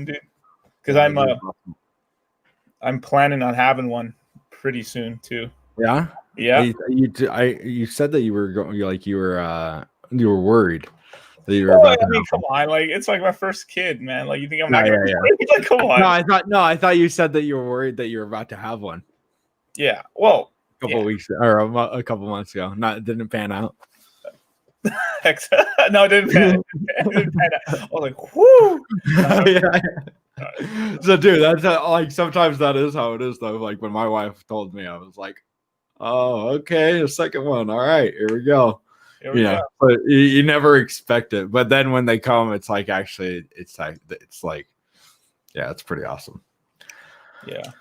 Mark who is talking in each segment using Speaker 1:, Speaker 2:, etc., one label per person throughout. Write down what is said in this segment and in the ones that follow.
Speaker 1: dude. Because I'm planning on having one pretty soon too.
Speaker 2: Yeah.
Speaker 1: Yeah.
Speaker 2: You said that you were going, like you were worried that you were
Speaker 1: Well,
Speaker 2: about
Speaker 1: I mean, come on, like it's like my first kid, man. Like you think I'm
Speaker 2: No,
Speaker 1: not gonna
Speaker 2: yeah,
Speaker 1: be
Speaker 2: yeah.
Speaker 1: worried? Like, come on.
Speaker 2: I thought you said that you were worried that you were about to have one
Speaker 1: Yeah. Well,
Speaker 2: a couple weeks or a couple months ago. It didn't pan out.
Speaker 1: No, it didn't pan out. I was like, whoo.
Speaker 2: Yeah. So, dude, that's like sometimes that is how it is, though. Like when my wife told me, I was like, "Oh, okay, a second one. All right, here we go." But you never expect it. But then when they come, it's like actually, it's like, yeah, it's pretty awesome.
Speaker 1: Yeah.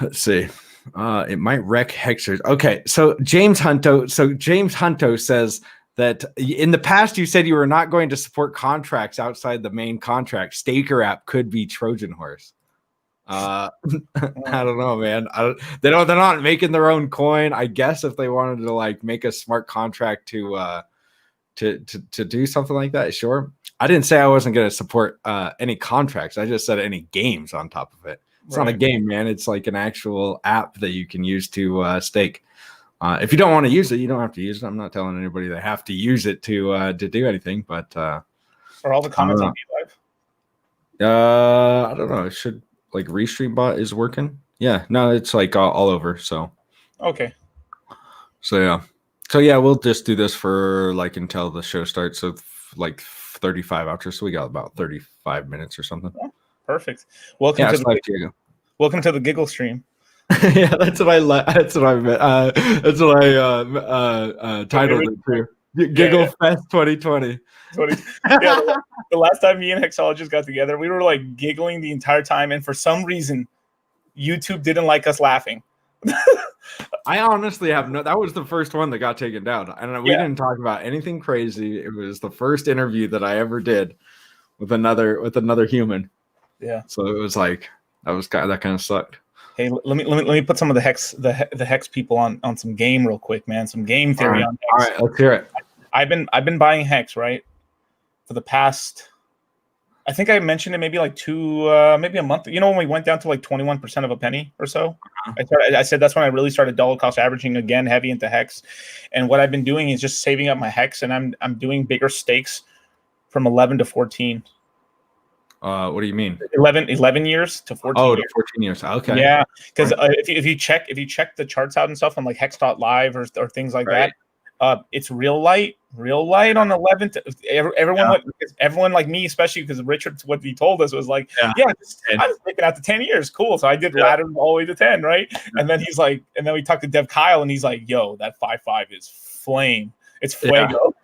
Speaker 2: Let's see. It might wreck Hexers. Okay, so James Hunto says that in the past you said you were not going to support contracts outside the main contract. Staker app could be Trojan horse. I don't know, man. They're not making their own coin. I guess if they wanted to like make a smart contract to do something like that, sure. I didn't say I wasn't going to support any contracts. I just said any games on top of it. It's not a game, man. It's like an actual app that you can use to stake. If you don't want to use it, you don't have to use it. I'm not telling anybody they have to use it to do anything. But
Speaker 1: are all the comments on live?
Speaker 2: I don't know. It should like Restream bot is working. Yeah, no, it's like all over. So
Speaker 1: okay.
Speaker 2: So yeah, we'll just do this for like until the show starts. So like 35 after. So we got about 35 minutes or something.
Speaker 1: Oh, perfect. Welcome to the Giggle stream.
Speaker 2: Yeah, that's what I titled it too. GiggleFest 2020.
Speaker 1: The last time me and Hexologist got together, we were like giggling the entire time, and for some reason, YouTube didn't like us laughing.
Speaker 2: I honestly have that was the first one that got taken down, and we didn't talk about anything crazy. It was the first interview that I ever did with another human.
Speaker 1: Yeah.
Speaker 2: So it was like that kind of sucked.
Speaker 1: Hey, let me put some of the Hex people on some game real quick, man. Some game theory on Hex.
Speaker 2: All right, let's hear it.
Speaker 1: I've been buying Hex, right, for the past. I think I mentioned it maybe like maybe a month. You know, when we went down to like 21% of a penny or so, I said that's when I really started dollar cost averaging again, heavy into Hex. And what I've been doing is just saving up my Hex, and I'm doing bigger stakes from 11 to 14.
Speaker 2: What do you mean?
Speaker 1: 11 years to 14.
Speaker 2: Oh, to 14 years. Okay.
Speaker 1: Yeah, because if you check the charts out and stuff on like Hex.live or things like that, it's real light on 11. Everyone like me, especially because Richard, what he told us was like, I'm just taking out to 10 years. Cool. So I did ladder all the way to 10, right? And then he's like, and then we talked to Dev Kyle, and he's like, yo, that 5.5 is flame. It's fuego.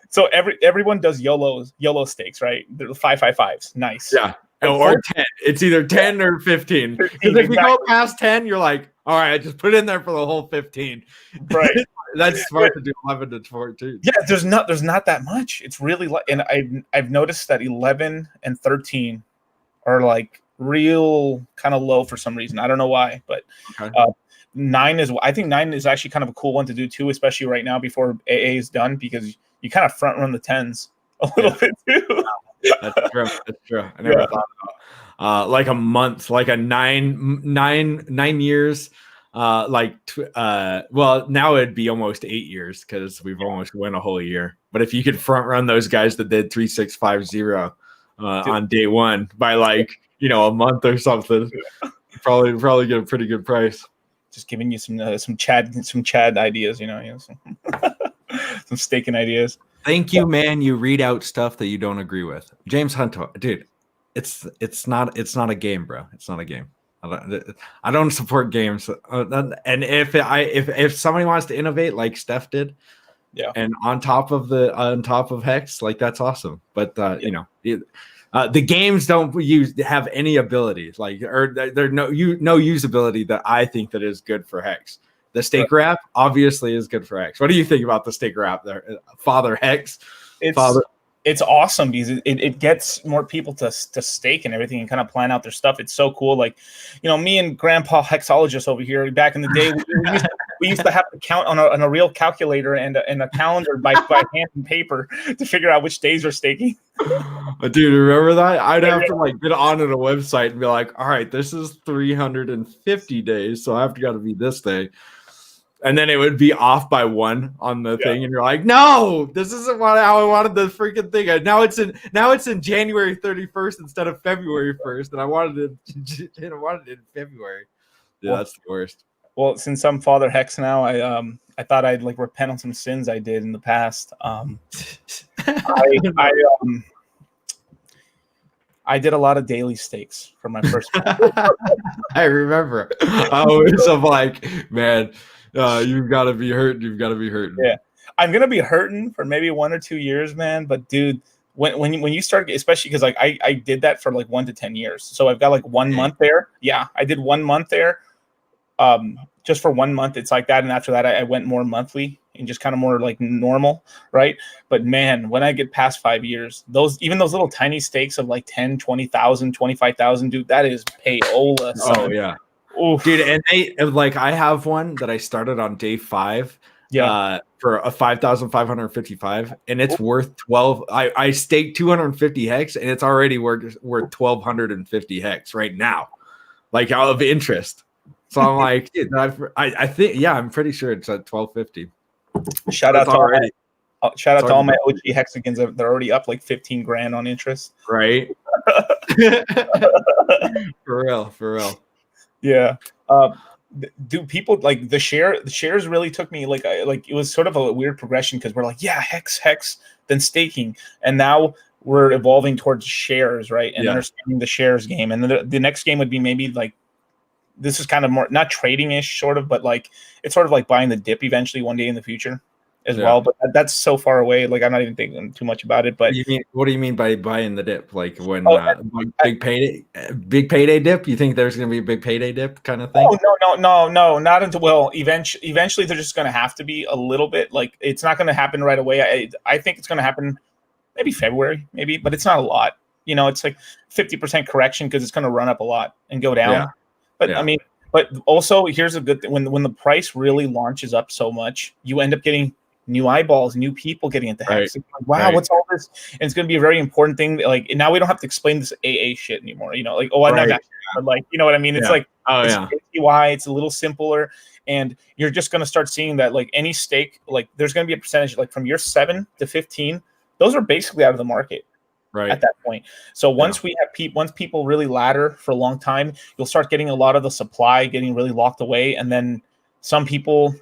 Speaker 1: So everyone does YOLO stakes, right? The 5.55s. Nice.
Speaker 2: Yeah. Or 10. It's either 10 or 15. Because if you go past 10, you're like, all right, just put it in there for the whole 15.
Speaker 1: Right.
Speaker 2: That's smart to do 11 to 14.
Speaker 1: Yeah, there's not that much. It's really and I've noticed that 11 and 13 are like real kind of low for some reason. I don't know why, but 9 is actually kind of a cool one to do too, especially right now before AA is done, because you kind of front run the 10s a little bit too.
Speaker 2: That's true. I never thought about like a month, like a 9 years. Well, now it'd be almost 8 years because we've almost went a whole year. But if you could front run those guys that did 3650 on day one by like a month or something, probably get a pretty good price.
Speaker 1: Just giving you some Chad ideas, some staking ideas.
Speaker 2: Thank you, man. You read out stuff that you don't agree with. James Hunter, dude, it's not a game, bro. It's not a game. I don't support games. And if somebody wants to innovate like Steph did, and on top of Hex, like that's awesome. But the games don't have any abilities, or there's no usability that I think that is good for Hex. The Staker app obviously is good for Hex. What do you think about the Staker app there, Father Hex?
Speaker 1: It's awesome because it gets more people to stake and everything and kind of plan out their stuff. It's so cool. Like, me and Grandpa Hexologist over here back in the day, we used to have to count on a real calculator and a calendar by hand and paper to figure out which days we're staking.
Speaker 2: Dude, remember that? I'd have to like get on a website and be like, all right, this is 350 days, so I have to got to be this day. And then it would be off by 1 on the thing, and you're like, "No, this isn't how I wanted the freaking thing." Now it's in January 31st instead of February 1st, and I wanted it in February. Yeah, that's the worst.
Speaker 1: Well, since I'm Father Hex now, I thought I'd like repent on some sins I did in the past. I did a lot of daily stakes for my first.
Speaker 2: I remember. I was like, man. You've got to be hurting. You've got to be hurting.
Speaker 1: Yeah, I'm gonna be hurting for maybe 1 or 2 years, man. But dude, when you start, especially because like I did that for like 1 to 10 years, so I've got like 1 month there. Yeah, I did 1 month there. Just for 1 month, it's like that, and after that, I went more monthly and just kind of more like normal, right? But man, when I get past 5 years, those little tiny stakes of like 10, 20,000, 25,000, dude, that is payola. Son.
Speaker 2: Oh yeah. Oof. Dude, and I have one that I started on day 5 for a 5,555, and it's worth 12. I staked 250 hex, and it's already worth 1,250 hex right now, like out of interest. So I'm like, dude, I think, yeah, I'm pretty sure it's at 1,250.
Speaker 1: Shout out to all my OG hexagons. They're already up like 15 grand on interest.
Speaker 2: Right. For real.
Speaker 1: Yeah. Do people like the shares really took me like it was sort of a weird progression because we're like, yeah, hex, then staking. And now we're evolving towards shares, right? And understanding the shares game. And then the next game would be maybe like, this is kind of more not trading-ish sort of, but like it's sort of like buying the dip eventually one day in the future as well. But that's so far away. Like I'm not even thinking too much about it. But
Speaker 2: what do you mean by buying the dip? Like when big payday dip? You think there's going to be a big payday dip kind of thing?
Speaker 1: Oh no, not until eventually they're just going to have to be a little bit. Like it's not going to happen right away. I think it's going to happen maybe February, maybe, but it's not a lot. You know, it's like 50% correction because it's going to run up a lot and go down. Yeah. But I mean, but also here's a good thing: when the price really launches up so much, you end up getting new eyeballs, new people getting into hex. Like, wow, what's all this? And it's going to be a very important thing. Like now we don't have to explain this AA shit anymore. You know, like I'm not, but like you know what I mean? It's like it's a little simpler, and you're just going to start seeing that like any stake, like there's going to be a percentage like from year 7 to 15, those are basically out of the market. Right at that point. So once we have once people really ladder for a long time, you'll start getting a lot of the supply getting really locked away, and then some people,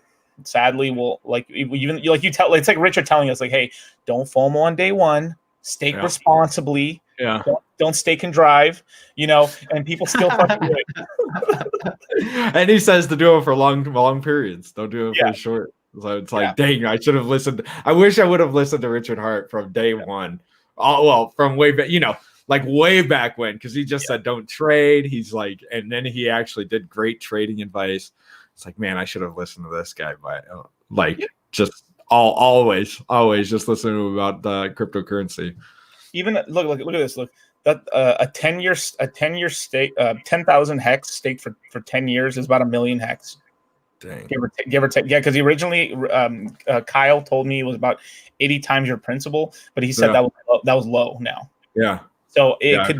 Speaker 1: sadly, will like even like you tell. It's like Richard telling us like, hey, don't FOMO on day 1, stake responsibly. Yeah, don't stake and drive. You know, and people still fucking do it.
Speaker 2: And he says to do it for long periods. Don't do it for short. So it's like, dang, I should have listened. I wish I would have listened to Richard Hart from day 1. Oh, well, from way back, you know, like way back when, because he just said don't trade. He's like, and then he actually did great trading advice. It's like, man, I should have listened to this guy, but like just always just listening to him about the cryptocurrency.
Speaker 1: Even look at this. Look, that a 10-year stake, 10,000 hex staked for 10 years is about 1 million hex. Dang. Give or take. Yeah, because originally Kyle told me it was about 80 times your principal, but he said that was low now.
Speaker 2: Yeah.
Speaker 1: So it could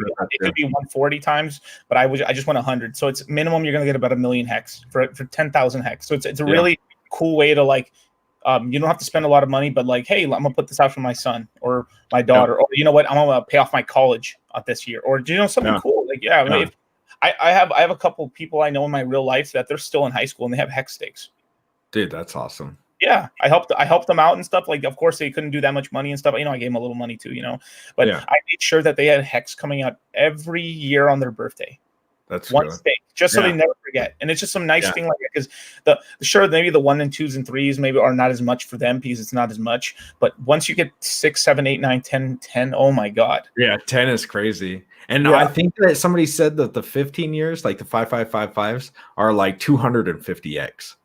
Speaker 1: be 140 times, but I just went 100. So it's minimum you're gonna get about 1 million hex for 10,000 hex. So it's a really cool way to like you don't have to spend a lot of money, but like, hey, I'm gonna put this out for my son or my daughter, or you know what, I'm gonna pay off my college this year, or you know something cool. Like I mean, I have a couple people I know in my real life that they're still in high school and they have hex stakes.
Speaker 2: Dude, that's awesome.
Speaker 1: Yeah, I helped them out and stuff. Like, of course, they couldn't do that much money and stuff. You know, I gave them a little money too. You know, but I made sure that they had hex coming out every year on their birthday.
Speaker 2: That's
Speaker 1: one stake, just so they never forget. And it's just some nice thing like that because maybe the 1 and 2s and 3s maybe are not as much for them because it's not as much. But once you get 6, 7, 8, 9, 10, oh my god.
Speaker 2: Yeah, 10 is crazy. And I think that somebody said that the 15 years, like the 5555s, are like 250x.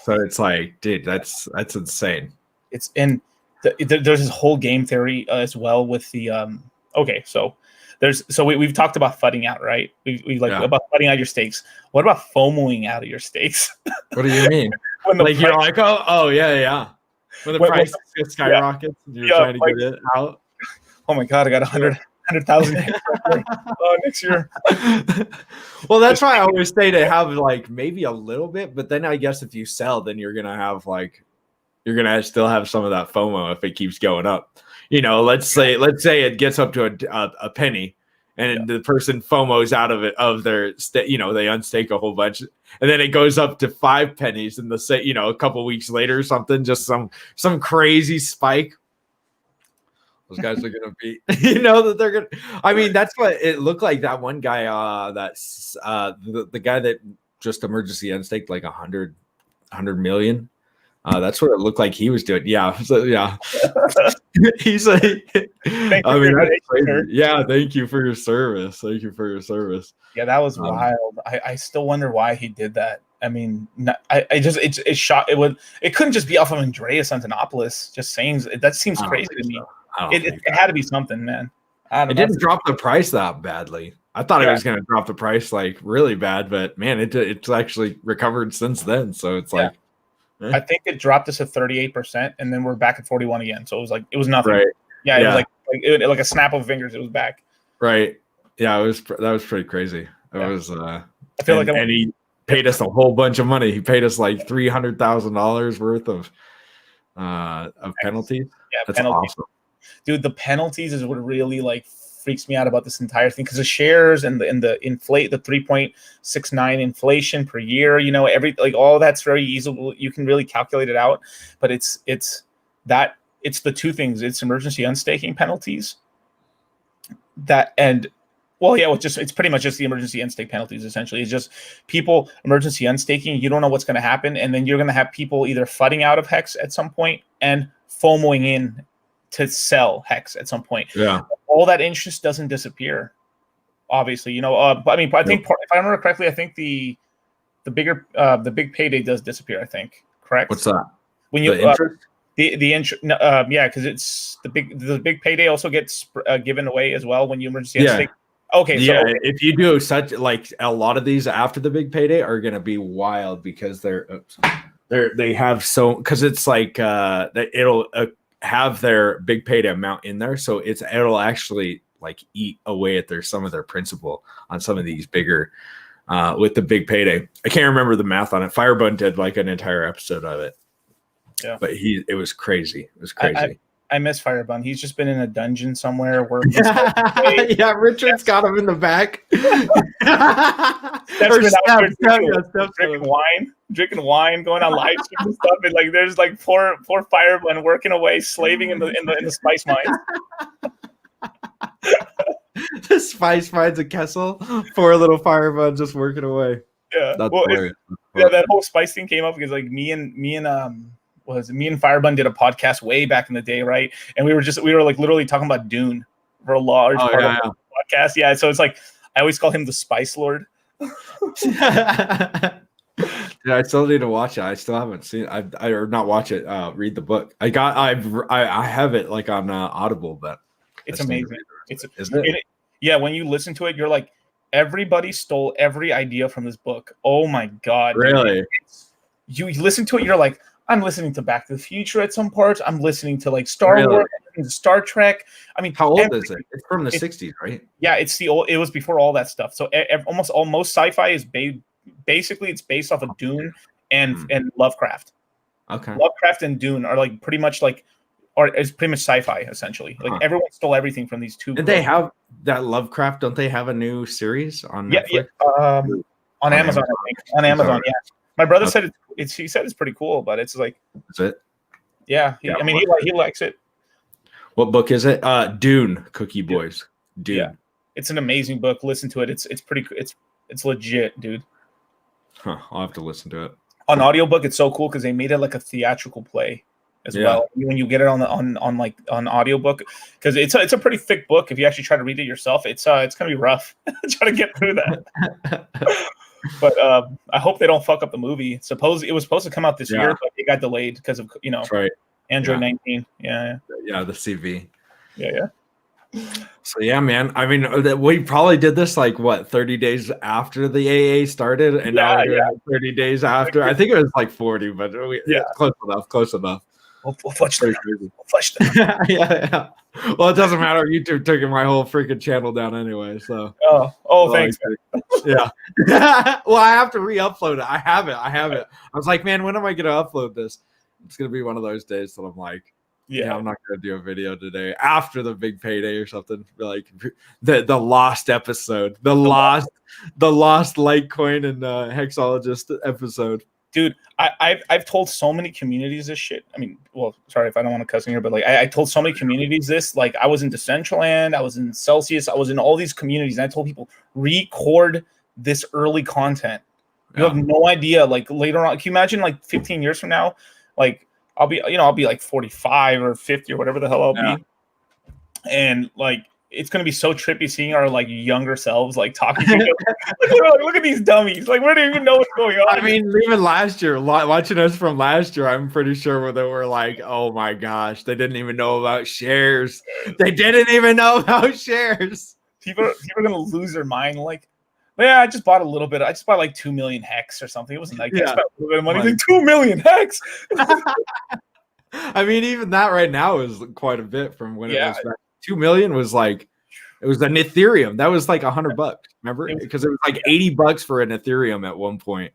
Speaker 2: So it's like, dude, that's insane.
Speaker 1: It's in there's this whole game theory as well with the we've talked about fudding out, right? We about fudding out your stakes. What about FOMOing out of your stakes?
Speaker 2: What do you mean?
Speaker 1: when the
Speaker 2: like you're like, oh yeah. When the price skyrockets, and you're trying to get it out.
Speaker 1: Oh my God, I got 100,000 next year.
Speaker 2: Well, that's why I always say to have like maybe a little bit, but then I guess if you sell, then you're gonna have you're gonna still have some of that FOMO if it keeps going up. Let's say it gets up to a penny, and the person FOMOs out of it they unstake a whole bunch, and then it goes up to 5 pennies, and a couple weeks later or something, just some crazy spike. Those guys are gonna be, that they're gonna. I mean, that's what it looked like. That one guy, that's the guy that just emergency unstaked like 100 million. That's what it looked like he was doing. Yeah, so yeah. He's like, I mean, that's crazy. Yeah, thank you for your service. Thank you for your service.
Speaker 1: Yeah, that was wild. I still wonder why he did that. I mean, it's shot. It couldn't just be off of Andreas Antonopoulos just saying that seems crazy to me. It had to be something, man.
Speaker 2: It didn't drop the price that badly. I thought it was going to drop the price like really bad, but man, it's actually recovered since then. So it's like,
Speaker 1: I think it dropped us to 38%, and then we're back at 41 again. So it was nothing.
Speaker 2: Right.
Speaker 1: Yeah, it was like a snap of fingers. It was back.
Speaker 2: Right. Yeah, that was pretty crazy. It was. I
Speaker 1: feel
Speaker 2: and he paid us a whole bunch of money. He paid us like $300,000 worth of penalties. Yeah, that's awesome.
Speaker 1: Dude, the penalties is what really freaks me out about this entire thing, because the shares and the 3.69 inflation per year, all that's very easy. You can really calculate it out, but it's the two things. It's emergency unstaking penalties it's pretty much just the emergency unstake penalties. Essentially, it's just people emergency unstaking. You don't know what's going to happen, and then you're going to have people either flooding out of Hex at some point and FOMOing in to sell Hex at some point.
Speaker 2: Yeah,
Speaker 1: all that interest doesn't disappear. Obviously, I mean, I think if I remember correctly, I think the big payday does disappear. I think, correct?
Speaker 2: What's that?
Speaker 1: When you interest? The interest, yeah, because it's the big payday also gets given away as well when you emergency unstake. Okay,
Speaker 2: yeah. So if you do such a lot of these after the big payday are going to be wild because they have because it's like it'll have their big payday amount in there, so it'll actually eat away at some of their principal on some of these bigger with the big payday. I can't remember the math on it. Firebun did an entire episode of it. Yeah, but it was crazy. It was crazy.
Speaker 1: I miss Firebun. He's just been in a dungeon somewhere where
Speaker 2: yeah, Richard's got him in the back.
Speaker 1: Drinking wine, going on live streams and stuff, and there's poor Firebun working away, slaving in the spice mines.
Speaker 2: The spice mines of Kessel. Poor little Firebun just working away.
Speaker 1: Yeah, that whole spice thing came up because me and Firebun did a podcast way back in the day, right? And we were literally talking about Dune for a large part of the podcast. Yeah, so it's I always call him the Spice Lord.
Speaker 2: Yeah, I still need to watch it. I still haven't seen it. Or not watch it. Read the book. I have it on Audible, but
Speaker 1: it's amazing. Yeah, when you listen to it, you're like, everybody stole every idea from this book. Oh my God!
Speaker 2: Really?
Speaker 1: You listen to it, you're like, I'm listening to Back to the Future at some parts. I'm listening to Star Wars, Star Trek. I mean,
Speaker 2: how old is it? It's from the 60s, right?
Speaker 1: Yeah, it was before all that stuff. So most sci-fi is basically it's based off of Dune and Lovecraft.
Speaker 2: Okay.
Speaker 1: Lovecraft and Dune are pretty much it's pretty much sci-fi essentially. Everyone stole everything from these two.
Speaker 2: Did they have that Lovecraft? Don't they have a new series on Netflix?
Speaker 1: Yeah, on Amazon, I think. On Amazon, yeah. My brother said he said it's pretty cool, but it's is
Speaker 2: it?
Speaker 1: Yeah, he likes it.
Speaker 2: What book is it? Dune, Cookie Boys. Dune. Yeah.
Speaker 1: It's an amazing book. Listen to it. It's pretty. It's legit, dude.
Speaker 2: Huh, I'll have to listen to it.
Speaker 1: On audiobook, it's so cool because they made it a theatrical play as well. When you get it on audiobook, because it's a pretty thick book. If you actually try to read it yourself, it's gonna be rough. Try to get through that. But I hope they don't fuck up the movie. It was supposed to come out this year, but it got delayed because of
Speaker 2: That's right.
Speaker 1: Android 19. Yeah,
Speaker 2: the CV.
Speaker 1: Yeah.
Speaker 2: So yeah, man. I mean, we probably did this like what 30 days after the AA started, and now we're doing it 30 days after. I think it was like 40, but close enough. Close enough.
Speaker 1: We'll flush them. We'll flush them.
Speaker 2: Yeah. Well, it doesn't matter. YouTube took my whole freaking channel down anyway. So.
Speaker 1: Thanks.
Speaker 2: Yeah. Well, I have to re-upload it. I have it. I was like, man, when am I gonna upload this? It's gonna be one of those days that I'm like, yeah, I'm not gonna do a video today after the big payday or something. Like the lost episode, the lost Litecoin and Hexologist episode.
Speaker 1: Dude, I've told so many communities this shit. I mean, well, sorry if I don't want to cuss in here, but like I told so many communities this. Like I was in Decentraland, I was in Celsius, I was in all these communities, and I told people record this early content. You have no idea. Like later on, can you imagine like 15 years from now, like I'll be like 45 or 50 or whatever the hell I'll be, and like it's gonna be so trippy seeing our like younger selves like talking to each other. Look at these dummies. Like we don't even know what's going on.
Speaker 2: I mean, even last year, watching us from last year, I'm pretty sure they were like, "Oh my gosh, they didn't even know about shares. They didn't even know about shares."
Speaker 1: People are gonna lose their mind. Like, yeah, I just bought a little bit. I just bought like 2 million hex or something. It wasn't like I spent a little bit of money. Like 2 million hex.
Speaker 2: I mean, even that right now is quite a bit from when it was back. 2 million was like, it was an Ethereum. That was like $100. Remember? Because it was like $80 for an Ethereum at one point.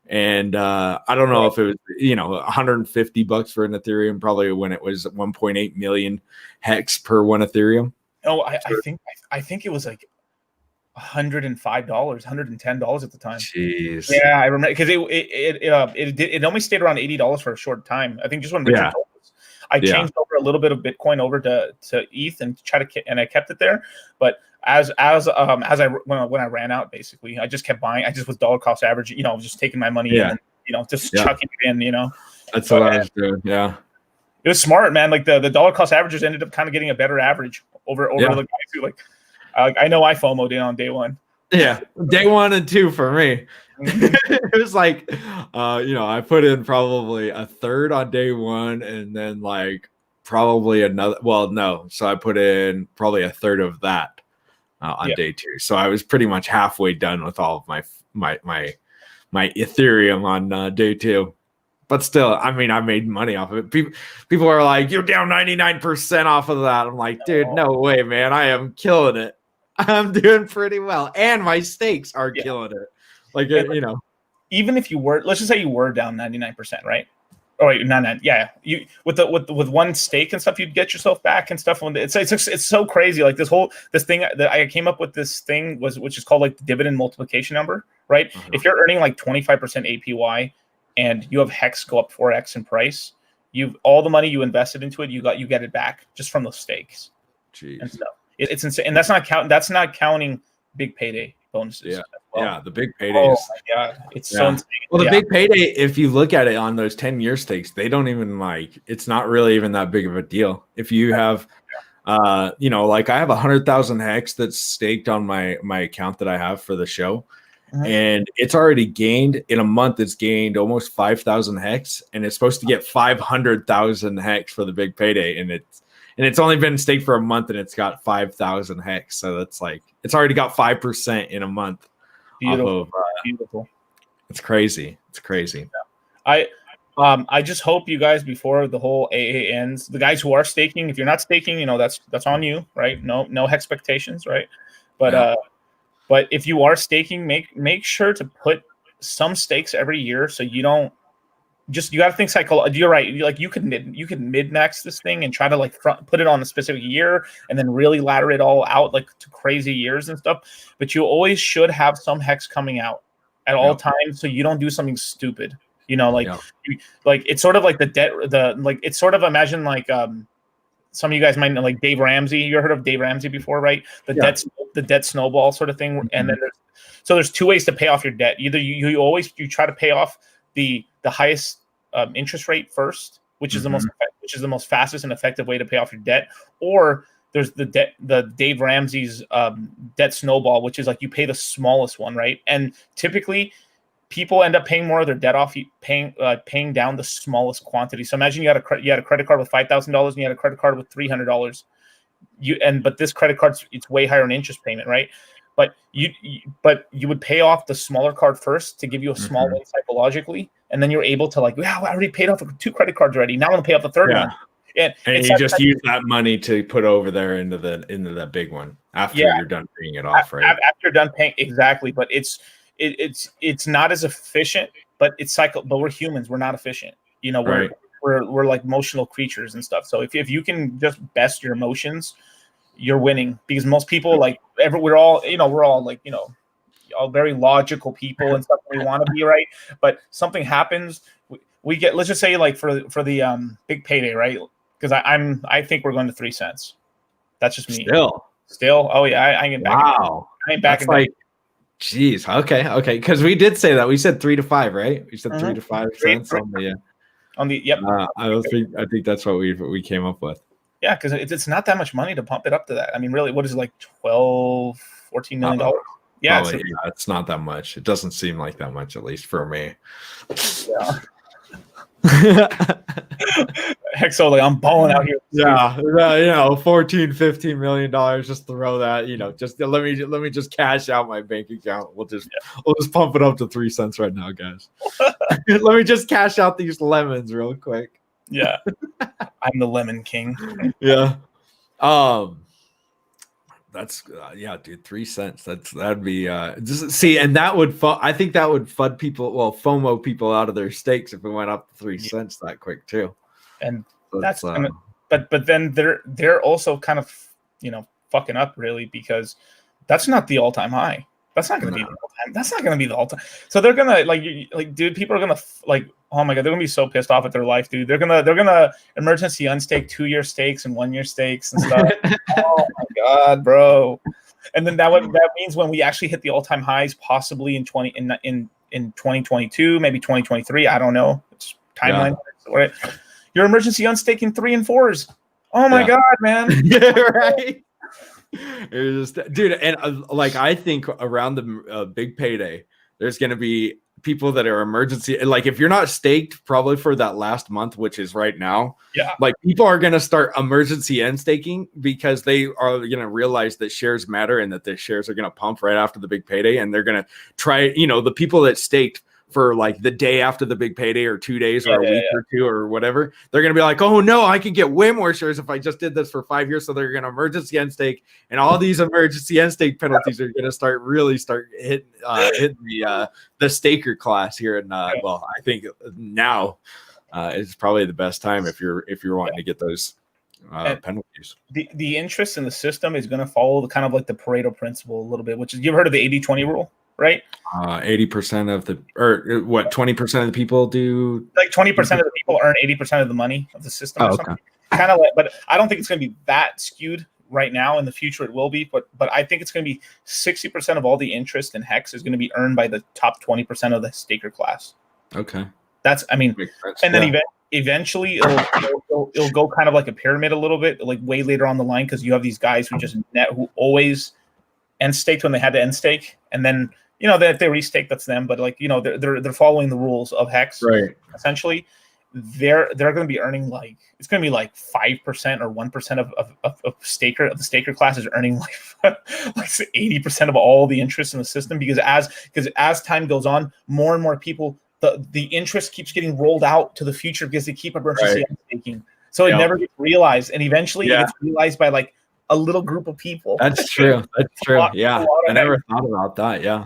Speaker 2: And I don't know if it was, $150 for an Ethereum, probably when it was 1.8 million hex per one Ethereum.
Speaker 1: Oh, I think it was like $105, $110 at the time.
Speaker 2: Jeez.
Speaker 1: Yeah, I remember because it only stayed around $80 for a short time. I think just when Richard told us. I changed over a little bit of Bitcoin over to ETH and I kept it there. But when I ran out, basically, I just kept buying. I just was dollar cost average, just taking my money in and just chucking it in,
Speaker 2: That's what I was doing. Yeah.
Speaker 1: It was smart, man. Like the dollar cost averagers ended up kind of getting a better average over the guys who like I know I FOMO'd in on day one.
Speaker 2: Yeah, day 1 and 2 for me. It was like, I put in probably a third on day 1 and then like probably another. Well, no. So I put in probably a third of that on day 2. So I was pretty much halfway done with all of my Ethereum on day 2. But still, I mean, I made money off of it. People are like, you're down 99% off of that. I'm like, dude, no way, man. I am killing it. I'm doing pretty well. And my stakes are killing it. Like,
Speaker 1: even if you were, let's just say you were down 99%, right? Oh wait, 99. Yeah. You with one stake and stuff, you'd get yourself back and stuff. It's so crazy. Like this thing that I came up with, this thing which is called like the dividend multiplication number, right? Mm-hmm. If you're earning like 25% APY and you have Hex go up 4x in price, all the money you invested into it, you get it back just from those stakes.
Speaker 2: Jeez.
Speaker 1: And stuff. It's insane, and that's not counting big payday bonuses.
Speaker 2: Yeah, yeah, the big paydays.
Speaker 1: Oh my god, it's so insane.
Speaker 2: Well, the big payday, if you look at it on those 10-year stakes, they don't even it's not really even that big of a deal. If you have, like I have 100,000 hex that's staked on my account that I have for the show, and it's already gained in a month. It's gained almost 5,000 hex, and it's supposed to get 500,000 hex for the big payday, and it's only been staked for a month and it's got 5,000 hex. So that's like, it's already got 5% in a month.
Speaker 1: Beautiful. Beautiful.
Speaker 2: It's crazy. It's crazy.
Speaker 1: Yeah. I just hope you guys, before the whole AA ends, the guys who are staking, if you're not staking, that's on you, right? No expectations, right? But but if you are staking, make sure to put some stakes every year so you don't. You got to think psychology. You're right. You could mid-max this thing and try to put it on a specific year and then really ladder it all out like to crazy years and stuff. But you always should have some hex coming out at all times so you don't do something stupid. It's sort of like the debt. It's sort of, imagine like some of you guys might know like Dave Ramsey. You heard of Dave Ramsey before, right? The debt snowball sort of thing. Mm-hmm. And then there's two ways to pay off your debt. Either you try to pay off the highest interest rate first, which is the most fastest and effective way to pay off your debt, or there's the Dave Ramsey's debt snowball, which is like you pay the smallest one, right? And typically people end up paying more of their debt off paying down the smallest quantity. So imagine you had a credit card with $5,000 and you had a credit card with $300, but this credit card's it's way higher in interest payment, right? But you would pay off the smaller card first to give you a small win psychologically, and then you're able to like, wow, I already paid off 2 credit cards already. Now I'm gonna pay off the third one.
Speaker 2: And you just use that money to put over there into that big one after you're done paying it off, right?
Speaker 1: After you're done paying, exactly. But it's not as efficient, but but we're humans, we're not efficient. You know, we're like emotional creatures and stuff. So if you can just best your emotions, you're winning, because most people we're all like, you know, all very logical people and stuff. We want to be right, but something happens. We get, let's just say like for the big payday, right? Because I think we're going to 3 cents. That's just me. Still. Oh yeah, I ain't back.
Speaker 2: Wow.
Speaker 1: I ain't back.
Speaker 2: Like, geez. Okay. Because we did say that. We said 3 to 5, right? We said 3 to 5 cents on the
Speaker 1: yep.
Speaker 2: I think that's what we came up with.
Speaker 1: Yeah, because it's not that much money to pump it up to that. I mean, really, what is it, like $12, $14 million? Yeah,
Speaker 2: it's not that much. It doesn't seem like that much, at least for me.
Speaker 1: Yeah. Hexo, like, I'm balling out here.
Speaker 2: Yeah, you know, $14-15 million. Just throw that, you know, just let me just cash out my bank account. We'll just pump it up to 3 cents right now, guys. Let me just cash out these lemons real quick.
Speaker 1: Yeah, I'm the lemon king.
Speaker 2: Yeah. That's dude, 3 cents. That'd be just see, and that would I think that would FUD people, FOMO people out of their stakes if it went up to 3 cents that quick too.
Speaker 1: And that's but then they're also kind of, you know, fucking up really, because that's not the all-time high. That's not going to be the all-time. That's not going to be the all-time. So they're gonna dude, people are gonna like, oh my god, they're gonna be so pissed off at their life, dude. They're gonna emergency unstake 2-year stakes and 1-year stakes and stuff. Oh my god, bro. And then that means when we actually hit the all-time highs, possibly in 2022, maybe 2023. I don't know. It's timeline. Yeah. You're emergency unstaking 3 and 4s. Oh my god, man.
Speaker 2: Right. It was just, dude, and like I think around the big payday, there's going to be people that are emergency, like if you're not staked probably for that last month, which is right now, like people are going to start emergency end staking because they are going to realize that shares matter and that the shares are going to pump right after the big payday, and they're going to try, you know, the people that staked for like the day after the big payday or 2 days or a week or two or whatever, they're going to be like, oh no, I can get way more shares if I just did this for 5 years. So they're going to emergency end stake, and all these emergency end stake penalties are going to start hitting the staker class here. And well, I think now is probably the best time if you're wanting to get those penalties.
Speaker 1: The interest in the system is going to follow the kind of like the Pareto principle a little bit, which is, you've heard of the 80-20 rule? Right,
Speaker 2: 80% of the, or what, 20% of the people do,
Speaker 1: like 20% of the people earn 80% of the money of the system. Or something. Kind of like, but I don't think it's going to be that skewed right now. In the future, it will be, but I think it's going to be 60% of all the interest in Hex is going to be earned by the top 20% of the staker class.
Speaker 2: Okay,
Speaker 1: that's, I mean, and then eventually it'll go kind of like a pyramid a little bit, like way later on the line, because you have these guys who always end staked when they had to end stake, and then, you know, that if they restake, that's them. But like, you know, they're following the rules of Hex.
Speaker 2: Right.
Speaker 1: Essentially, they're going to be earning like, it's going to be like 5% or 1% of the staker class is earning like 80% of all the interest in the system, because as time goes on, more and more people, the interest keeps getting rolled out to the future because they keep emergency staking. So it never gets realized, and eventually it gets realized by like a little group of people.
Speaker 2: That's true. That's true. I never thought about that. Yeah.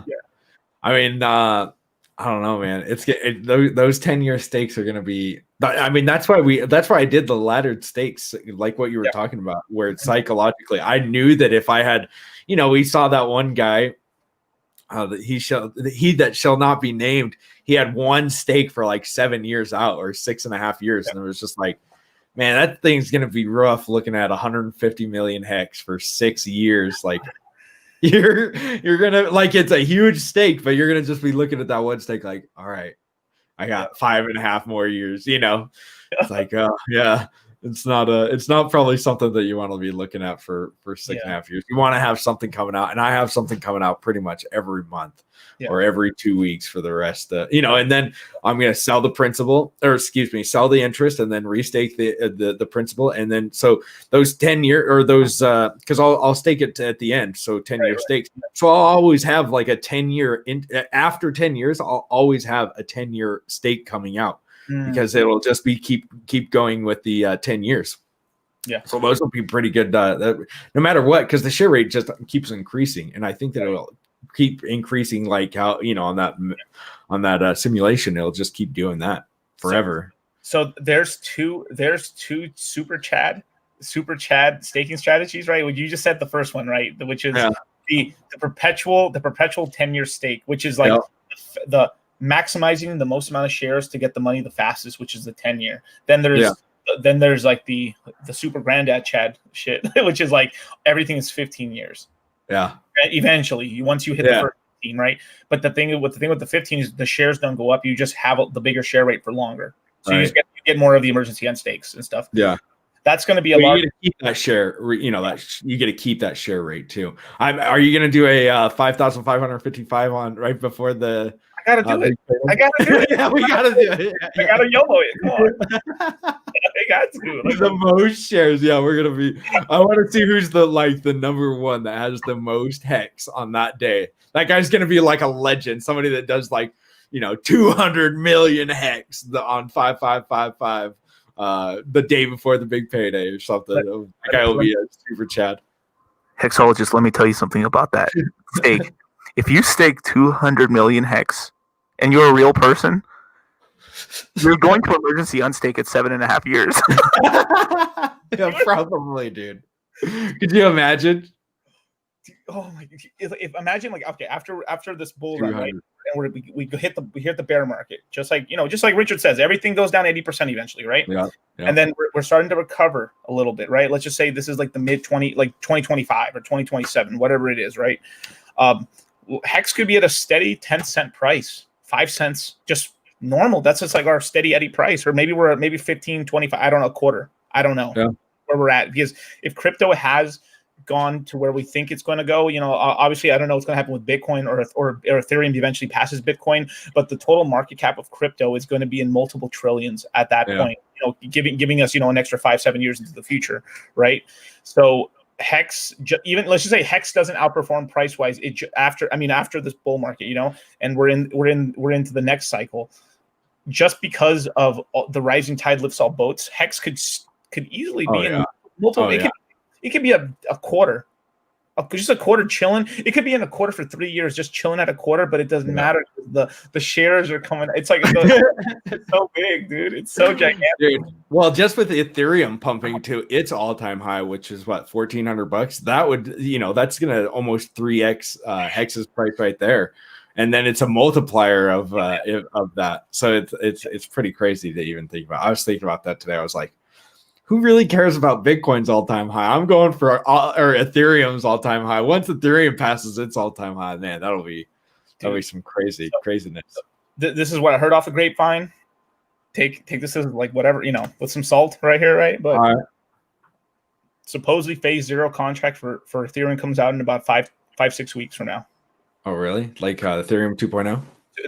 Speaker 2: I mean, I don't know, man. Those 10-year stakes are going to be, I mean, that's why I did the laddered stakes, like what you were talking about, where it's psychologically, I knew that if I had, you know, we saw that one guy, he that shall not be named, he had one stake for like 7 years out, or 6.5 years. And it was just like, man, that thing's going to be rough looking at 150 million Hex for 6 years. Like, you're going to, like, it's a huge stake, but you're going to just be looking at that one stake like, all right, I got 5.5 more years, you know? It's like, yeah. It's not probably something that you want to be looking at for 6.5 years. You want to have something coming out, and I have something coming out pretty much every month or every 2 weeks for the rest. And then I'm going to sell the principal, or excuse me, sell the interest, and then restake the principal, and then so those 10-year or those because I'll stake it at the end, so 10-year stakes. So I'll always have like a 10-year after 10 years. I'll always have a 10-year stake coming out. Because it'll just be keep going with the 10 years. Yeah. So those will be pretty good no matter what, because the share rate just keeps increasing. And I think that it will keep increasing, like how, on that simulation, it'll just keep doing that forever.
Speaker 1: So there's two super Chad staking strategies, right? Well, you just said the first one, right? Which is the perpetual 10-year stake, which is like the maximizing the most amount of shares to get the money the fastest, which is the 10-year. Then there's like the super granddad Chad shit, which is like everything is 15 years. Yeah. Eventually, once you hit the first 15, right? But the thing with the 15 is the shares don't go up. You just have the bigger share rate for longer. So you get more of the emergency end stakes and stuff. Yeah. That's going to be a lot.
Speaker 2: You get to keep that share, that you get to keep that share rate too. Are you going to do a 5,555 on right before the?
Speaker 1: I gotta do it.
Speaker 2: Yeah, we gotta do it.
Speaker 1: I gotta YOLO it. Come on. I got to.
Speaker 2: The most shares. Yeah, we're gonna be. I want to see who's the number one that has the most hex on that day. That guy's gonna be like a legend. Somebody that does 200 million hex on 5555 the day before the big payday or something. That guy will be a super Chad.
Speaker 3: Hexologist, let me tell you something about that stake. If you stake 200 million hex and you're a real person, you're going to emergency unstake at 7.5 years.
Speaker 2: Yeah, probably, dude. Could you imagine?
Speaker 1: Oh my! Imagine after this bull run, right? And we hit the bear market, just like Richard says, everything goes down 80% eventually, right? Yeah. And then we're starting to recover a little bit, right? Let's just say this is like the mid 2025 or 2027, whatever it is, right? Hex could be at a steady 10-cent price, 5 cents, just normal. That's just like our steady Eddie price, or maybe we're at 15, 25. I don't know, a quarter. I don't know where we're at, because if crypto has gone to where we think it's going to go, obviously I don't know what's going to happen with Bitcoin or Ethereum eventually passes Bitcoin, but the total market cap of crypto is going to be in multiple trillions at that point. Giving us an extra 5-7 years into the future, right? So Hex, even let's just say Hex doesn't outperform price wise. After this bull market, and we're into the next cycle, just because of the rising tide lifts all boats. Hex could easily be in multiple. It could be a quarter, just a quarter chilling. It could be in a quarter for 3 years, just chilling at a quarter, but it doesn't matter. The shares are coming. It's like it's so big, dude. It's so gigantic. Dude.
Speaker 2: Well, just with Ethereum pumping to its all-time high, which is what, $1,400, that would, that's gonna almost 3x Hex's price right there, and then it's a multiplier of that. So it's pretty crazy to even think about. I was thinking about that today. I was like, who really cares about Bitcoin's all-time high? I'm going for Ethereum's all-time high. Once Ethereum passes its all-time high, man, that'll be some craziness.
Speaker 1: This is what I heard off the grapevine. Take this as like whatever, with some salt right here, right? But supposedly phase 0 contract for Ethereum comes out in about 5-6 weeks from now.
Speaker 2: Oh, really? Like Ethereum 2.0?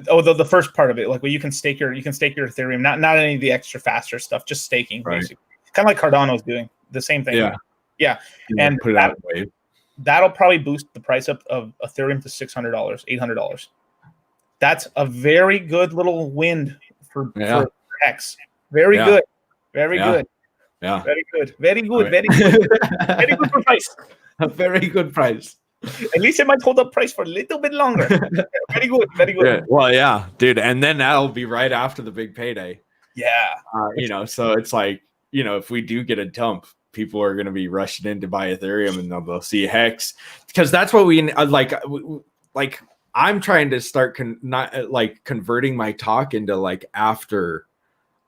Speaker 1: Oh, the first part of it, like where you can stake your Ethereum, not any of the extra faster stuff, just staking, basically. Kind of like Cardano's doing the same thing. Yeah. And
Speaker 2: put it out wave.
Speaker 1: That'll probably boost the price up of Ethereum to $600, $800. That's a very good little wind for Hex. Very good. Very good.
Speaker 2: Yeah.
Speaker 1: Very good. Very good. Very good. Very good for price.
Speaker 2: A very good price.
Speaker 1: At least it might hold up price for a little bit longer. Very good. Very good.
Speaker 2: Yeah. Well, yeah, dude. And then that'll be right after the big payday.
Speaker 1: Yeah.
Speaker 2: So it's like, if we do get a dump, people are going to be rushing in to buy Ethereum, and they'll see Hex, because that's what we like. I'm trying to start converting my talk into after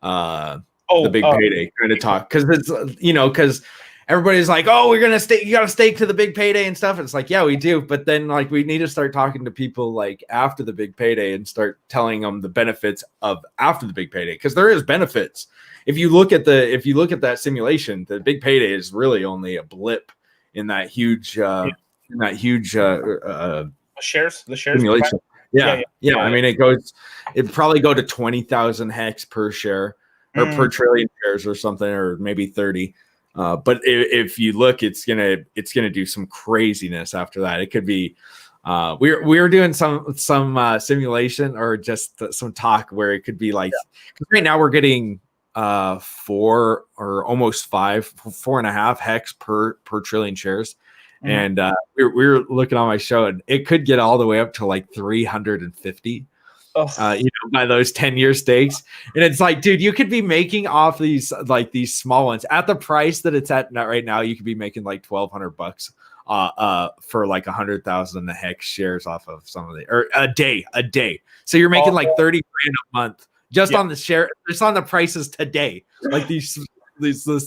Speaker 2: the big payday kind of talk, because it's because everybody's like, oh, we're gonna stake, you gotta stake to the big payday and stuff. It's like, yeah, we do, but then like we need to start talking to people like after the big payday and start telling them the benefits of after the big payday, because there is benefits. If you look at that simulation, the big payday is really only a blip in that huge
Speaker 1: shares
Speaker 2: simulation. Yeah. I mean, it'd probably go to 20,000 hex per share or per trillion shares or something, or maybe 30. But if you look, it's gonna do some craziness after that. It could be we're doing some simulation or just some talk where it could be like, because right now we're getting 4 or almost 4.5 hex per trillion shares. And we were looking on my show, and it could get all the way up to like 350. By those 10-year stakes. And it's like, dude, you could be making off these small ones at the price that it's at right now. You could be making like $1,200 for like 100,000 hex shares off of some of the, or a day. So you're making like 30 grand a month just on the share, just on the prices today. Like these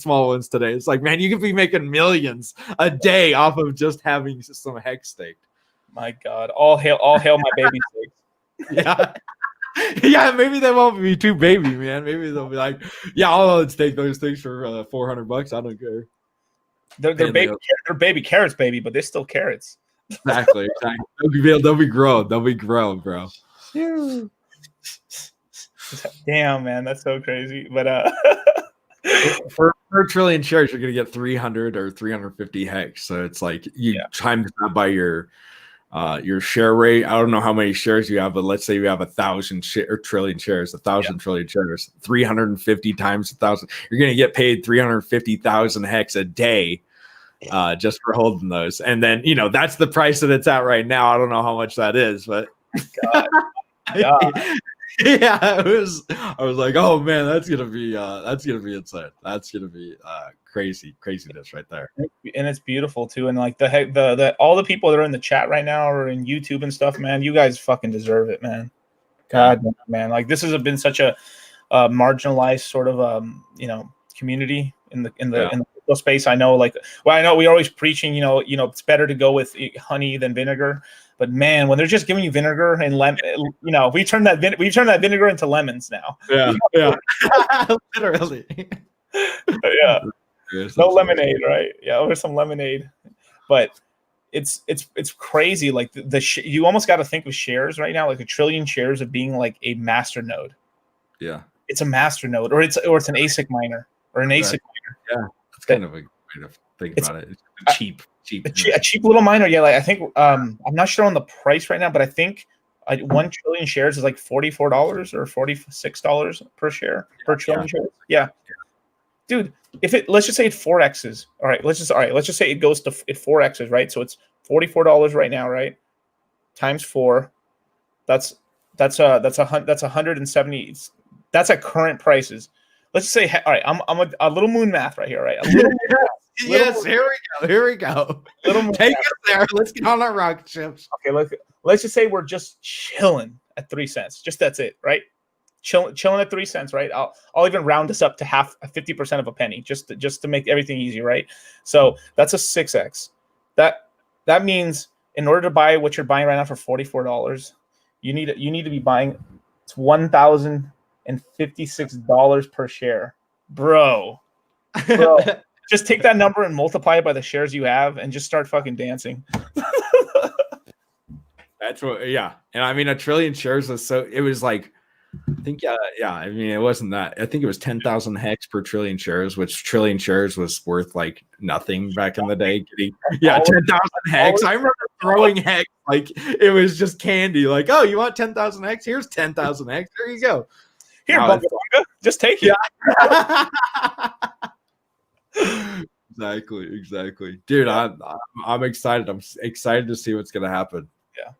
Speaker 2: small ones today. It's like, man, you could be making millions a day off of just having some hex staked.
Speaker 1: My God, all hail my baby stakes.
Speaker 2: Yeah, maybe they won't be too baby, man. Maybe they'll be like, yeah, I'll stake those things for $400. I don't care.
Speaker 1: They're baby carrots, baby, but they're still carrots.
Speaker 2: Exactly. They'll be grown, bro.
Speaker 1: Damn, man, that's so crazy. But
Speaker 2: for per trillion shares, you're gonna get 300 or 350 hex. So it's like you times that by your share rate. I don't know how many shares you have, but let's say you have 1,000 trillion shares, 1,000 trillion shares, 350 times 1,000. You're going to get paid 350,000 hex a day just for holding those. And then, that's the price that it's at right now. I don't know how much that is, but
Speaker 1: God.
Speaker 2: Yeah, I was like, oh man, that's gonna be insane. That's gonna be craziness right there.
Speaker 1: And it's beautiful too. And like the all the people that are in the chat right now or in YouTube and stuff, man, you guys fucking deserve it, man. God, man, like this has been such a marginalized sort of community in the space. I know, we're always preaching, it's better to go with honey than vinegar. But man, when they're just giving you vinegar and lemon, we turn that vinegar into lemons now.
Speaker 2: Yeah, literally.
Speaker 1: Yeah, no lemonade, right? Yeah, or some lemonade. But it's crazy. Like you almost got to think of shares right now, like 1 trillion shares of being like a master node.
Speaker 2: Yeah,
Speaker 1: it's a master node, or it's an ASIC miner or an ASIC miner.
Speaker 2: Yeah, that's kind of a way to think about it. It's cheap.
Speaker 1: A cheap little miner. Yeah, like I think I'm not sure on the price right now, but I think 1 trillion shares is like $44 or $46 per share per trillion shares. Yeah, dude. Let's just say it 4x's. All right, let's just say it goes to 4x's, right? So it's $44 right now, right? Times 4. That's 170. That's at current prices. Let's just say, all right, I'm a little moon math right here, right? A little
Speaker 2: yes, here we go. Take us there. Let's get on our rocket ships.
Speaker 1: Okay, let's just say we're just chilling at 3 cents. Just that's it, right? Chilling at 3 cents, right? I'll even round this up to 50% of a penny, just to make everything easy, right? So that's a 6x. That means in order to buy what you're buying right now for $44, you need to be buying $1,056 per share, bro. Just take that number and multiply it by the shares you have and just start fucking dancing.
Speaker 2: That's what, yeah. And I mean, 1 trillion shares was it was like, I think, I mean, it wasn't that. I think it was 10,000 hex per trillion shares, which trillion shares was worth like nothing back in the day. 10,000 hex. I remember throwing hex like it was just candy. Like, oh, you want 10,000 hex? Here's 10,000 hex. There you go.
Speaker 1: Here, Bunga, just take it.
Speaker 2: Yeah. Exactly, dude. I'm excited. I'm excited to see what's gonna happen.
Speaker 1: Yeah,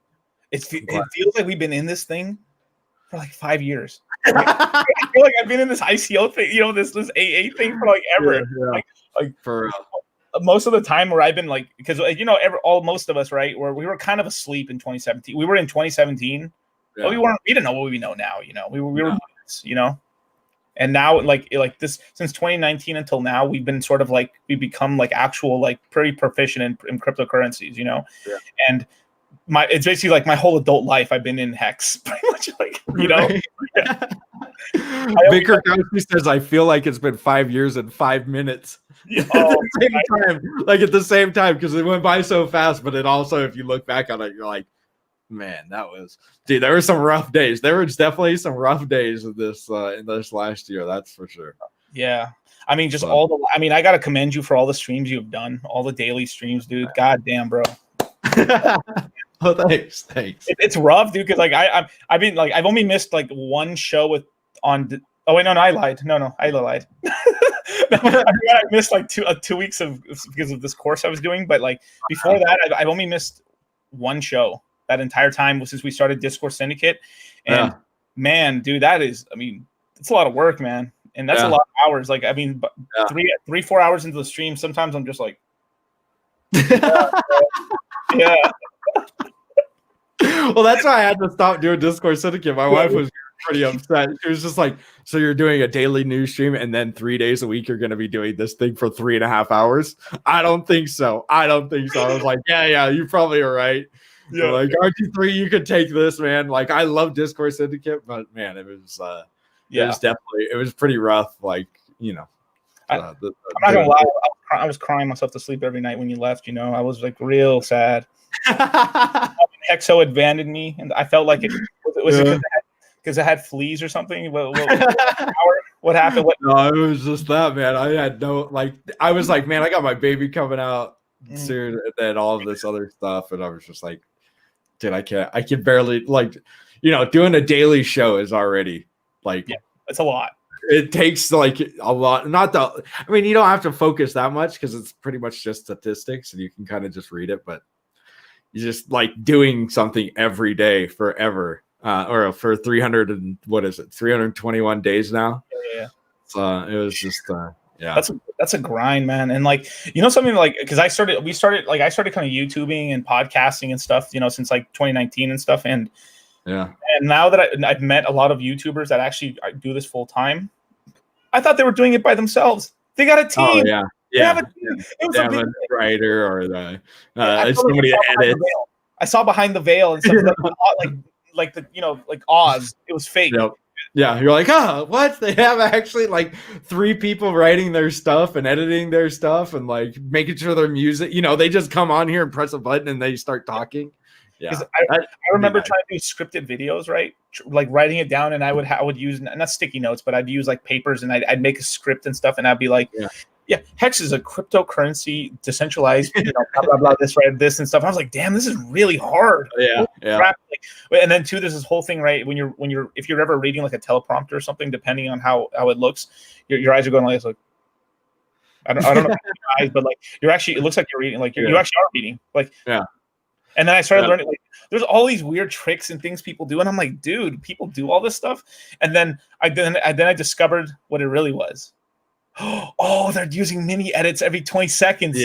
Speaker 1: it feels like we've been in this thing for like 5 years. I feel like I've been in this ICO thing, this AA thing for like ever.
Speaker 2: Yeah.
Speaker 1: Like for most of the time where I've been like, because most of us, right, where we were kind of asleep in 2017. We were in 2017, but we didn't know what we know now. We were, And now like this since 2019 until now, we've been sort of like we become like actual like pretty proficient in cryptocurrencies, you know.
Speaker 2: Yeah.
Speaker 1: And it's basically like my whole adult life I've been in Hex, pretty much, like, you know.
Speaker 2: Big Kirkowski says, I feel like it's been 5 years and 5 minutes.
Speaker 1: Yeah.
Speaker 2: At the same time, like at the same time, because it went by so fast. But it also, if you look back on it, you're like, man, dude, there were some rough days. There was definitely some rough days in this last year. That's for sure.
Speaker 1: Yeah. I mean, just I got to commend you for all the streams you've done, all the daily streams, dude. God damn, bro.
Speaker 2: Oh, thanks.
Speaker 1: It's rough, dude, because like I've been like I've only missed like one show oh wait, no, I lied. No, I lied. I missed like 2 weeks because of this course I was doing, but like before that, I've only missed one show that entire time since we started Discord Syndicate. And man, dude, it's a lot of work, man, and that's a lot of hours. Like, I mean, 3-4 hours into the stream, sometimes I'm just like, yeah.
Speaker 2: Well, that's why I had to stop doing Discord Syndicate. My wife was pretty upset. She was just like, so you're doing a daily news stream and then 3 days a week you're going to be doing this thing for 3.5 hours? I don't think so. I was like, yeah, you probably are right. Yeah. So like, RT3, you could take this, man. Like, I love Discord Syndicate, but man, it was it was pretty rough. Like, you know,
Speaker 1: I'm not gonna lie, I was crying myself to sleep every night when you left. You know, I was like real sad. Hexo abandoned me, and I felt like it because it had fleas or something. What happened?
Speaker 2: No, it was just that, man. I had I was like, man, I got my baby coming out soon, and then all of this other stuff, and I was just like, dude, I can barely, like, you know, doing a daily show is already like,
Speaker 1: it's a lot.
Speaker 2: It takes like a lot. I mean, you don't have to focus that much because it's pretty much just statistics and you can kind of just read it, but you just like doing something every day forever, or for 321 days now.
Speaker 1: Yeah.
Speaker 2: So it was just,
Speaker 1: that's a grind, man. And like, you know, something like, because I started kind of YouTubing and podcasting and stuff, you know, since like 2019 and stuff. And now that I've met a lot of YouTubers that actually do this full time, I thought they were doing it by themselves. They got a team.
Speaker 2: Oh,
Speaker 1: They have a team. It was
Speaker 2: a writer or somebody that edits.
Speaker 1: I saw behind the veil and stuff like the, you know, like Oz. It was fake.
Speaker 2: Yep. Yeah, you're like, what? They have actually like 3 people writing their stuff and editing their stuff and like making sure their music, you know, they just come on here and press a button and they start talking. Yeah,
Speaker 1: I remember trying to do scripted videos, right? Like writing it down, and I would use not sticky notes, but I'd use like papers, and I'd make a script and stuff, and I'd be like, Hex is a cryptocurrency, decentralized, you know, blah blah blah, this and stuff. I was like, damn, this is really hard.
Speaker 2: Yeah.
Speaker 1: And then too, there's this whole thing, right? If you're ever reading like a teleprompter or something, depending on how it looks, your eyes are going like this, like. I don't know your eyes, but like it looks like you're reading, like you actually are reading, like And then I started learning, like, there's all these weird tricks and things people do, and I'm like, dude, people do all this stuff. And then I discovered what it really was. Oh, they're using mini edits every 20 seconds.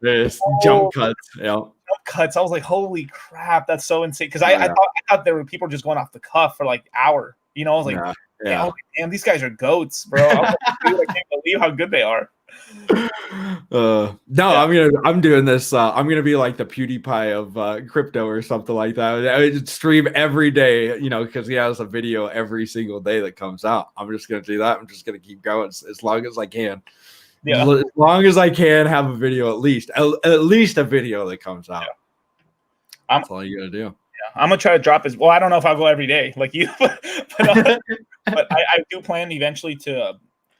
Speaker 2: There's jump cuts.
Speaker 1: Jump cuts. I was like, holy crap, that's so insane. Because I thought there were people just going off the cuff for like hour. You know, I was like, damn, these guys are goats, bro. I was like, dude, I can't believe how good they are.
Speaker 2: I'm doing this. I'm gonna be like the PewDiePie of crypto or something like that. I would stream every day, you know, because he has a video every single day that comes out. I'm just gonna do that. I'm just gonna keep going as long as I can. Yeah, as long as I can have a video, at least a video that comes out. That's all you gotta do.
Speaker 1: Yeah, I'm gonna try to drop as well. I don't know if I'll go every day like you, but I do plan eventually to.